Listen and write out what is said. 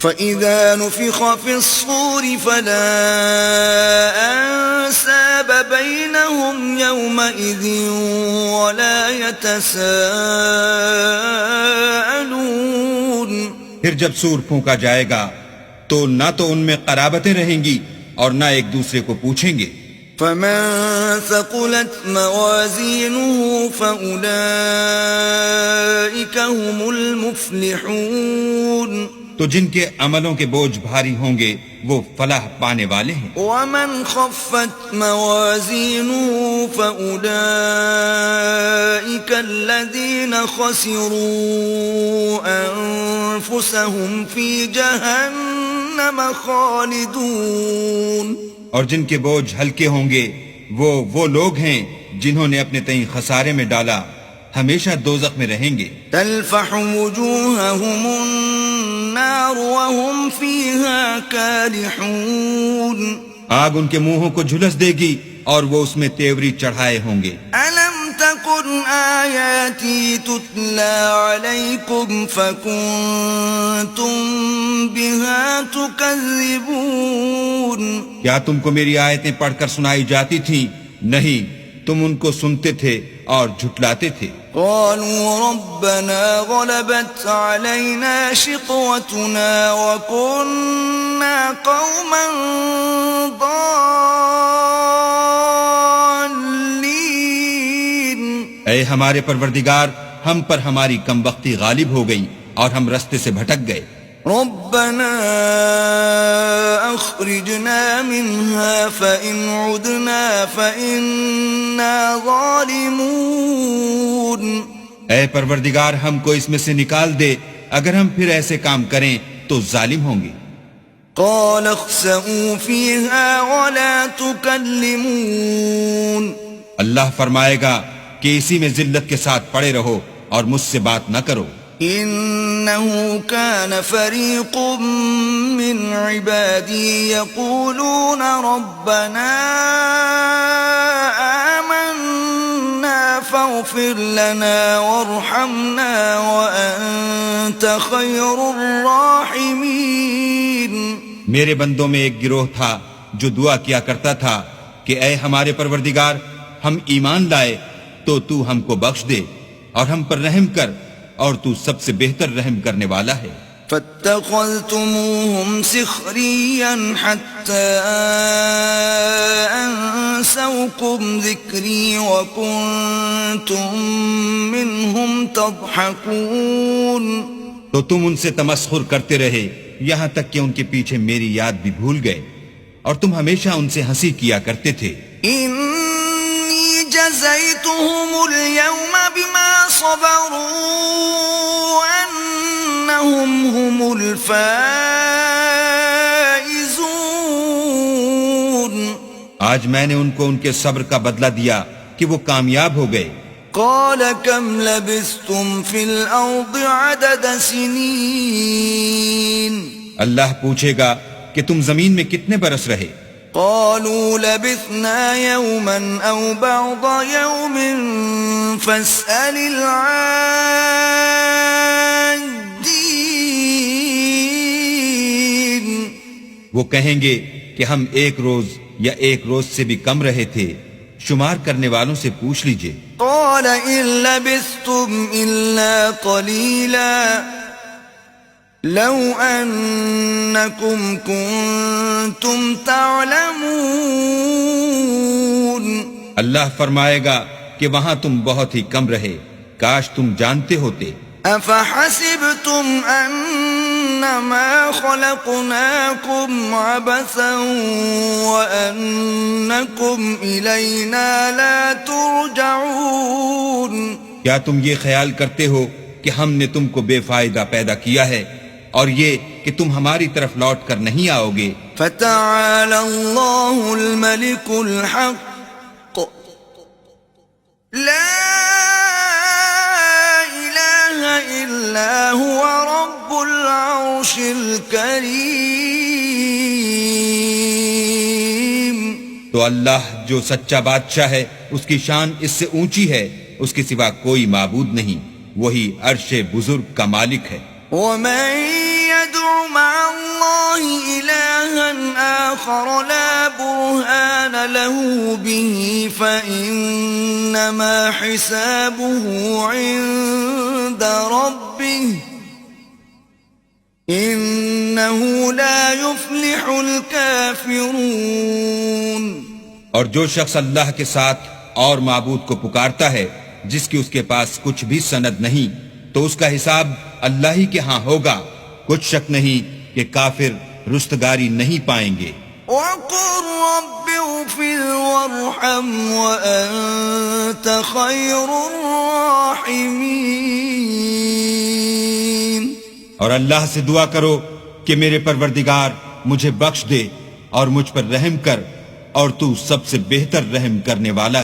فَإِذَا نُفِخَ فِي الصُّورِ فَلَا أَنْسَابَ بَيْنَهُمْ يَوْمَئِذٍ وَلَا يَتَسَاءَلُونَ۔ پھر جب سور پھونکا جائے گا تو نہ تو ان میں قرابتیں رہیں گی اور نہ ایک دوسرے کو پوچھیں گے۔ فَمَن ثَقُلَتْ مَوَازِينُهُ فَأُولَئِكَ هُمُ الْمُفْلِحُونَ۔ تو جن کے عملوں کے بوجھ بھاری ہوں گے وہ فلاح پانے والے ہیں۔ وَمَنْ خَفَّتْ مَوَازِينُهُ فَأُولَئِكَ الَّذِينَ خَسِرُوا أَنفُسَهُمْ فِي جَهَنَّمَ خَالِدُونَ۔ اور جن کے بوجھ ہلکے ہوں گے وہ لوگ ہیں جنہوں نے اپنے تئیں خسارے میں ڈالا، ہمیشہ دوزخ میں رہیں گے۔ تلفح وجوههم النار وهم فيها كالحون۔ آگ ان کے منہوں کو جھلس دے گی اور وہ اس میں تیوری چڑھائے ہوں گے۔ ألم تكن آياتي تتلى عليكم فكنتم بها تكذبون۔ کیا تم کو میری آیتیں پڑھ کر سنائی جاتی تھیں؟ نہیں، تم ان کو سنتے تھے اور جھٹلاتے تھے۔ قالوا ربنا غلبت علينا شقوتنا وكنا قوما ضالين۔ اے ہمارے پروردگار، ہم پر ہماری کم بختی غالب ہو گئی اور ہم رستے سے بھٹک گئے۔ ربنا اخرجنا منها فإن عدنا فإنا ظالمون۔ اے پروردگار، ہم کو اس میں سے نکال دے، اگر ہم پھر ایسے کام کریں تو ظالم ہوں گے۔ قال اخسئوا فيها ولا تكلمون۔ اللہ فرمائے گا کہ اسی میں ذلت کے ساتھ پڑے رہو اور مجھ سے بات نہ کرو۔ إنه كان فريق من عبادي يقولون ربنا آمنا فاغفر لنا وارحمنا وأنت خير الراحمين۔ میرے بندوں میں ایک گروہ تھا جو دعا کیا کرتا تھا کہ اے ہمارے پروردگار، ہم ایمان لائے تو تو ہم کو بخش دے اور ہم پر رحم کر، اور تو سب سے بہتر رحم کرنے والا ہے۔ فاتخذتموهم سخريا حتى أنسوكم ذكري وكنتم منهم تضحكون۔ تو تم ان سے تمسخر کرتے رہے یہاں تک کہ ان کے پیچھے میری یاد بھی بھول گئے اور تم ہمیشہ ان سے ہنسی کیا کرتے تھے۔ إني جزيتهم اليوم بما صبروا أنهم هم الفائزون۔ آج میں نے ان کو ان کے صبر کا بدلہ دیا کہ وہ کامیاب ہو گئے۔ قال كم لبثتم في الأرض عدد سنين۔ اللہ پوچھے گا کہ تم زمین میں کتنے برس رہے؟ قالوا لبثنا يوما أو بعض يوم فاسأل العادين۔ وہ کہیں گے کہ ہم ایک روز یا ایک روز سے بھی کم رہے تھے، شمار کرنے والوں سے پوچھ لیجئے۔ قال إن لبثتم إلا قليلا لو أنكم كنتم تعلمون۔ اللہ فرمائے گا کہ وہاں تم بہت ہی کم رہے، کاش تم جانتے ہوتے۔ أفحسبتم أنما خلقناكم عبثا وأنكم إلينا لا ترجعون۔ کیا تم یہ خیال کرتے ہو کہ ہم نے تم کو بے فائدہ پیدا کیا ہے اور یہ کہ تم ہماری طرف لوٹ کر نہیں آؤ گے؟ فتعالى الله الملك الحق لا إلا هو رب العرش الكريم۔ تو اللہ جو سچا بادشاہ ہے، اس کی شان اس سے اونچی ہے، اس کے سوا کوئی معبود نہیں، وہی عرش بزرگ کا مالک ہے۔ ومن يدع مع آخر لا برهان له به فإنما حسابه عند ربه إنه لا يفلح الكافرون. اور جو شخص اللہ کے ساتھ اور معبود کو پکارتا ہے جس کی اس کے پاس کچھ بھی سند نہیں تو اس کا حساب اللہ ہی کے ہاں ہوگا. کچھ شک نہیں کہ کافر رستگاری نہیں پائیں گے. وقل رب اغفر وارحم وأنت خير الراحمين. اور اللہ سے دعا کرو کہ میرے پروردگار مجھے بخش دے اور مجھ پر رحم کر اور تو سب سے بہتر رحم کرنے والا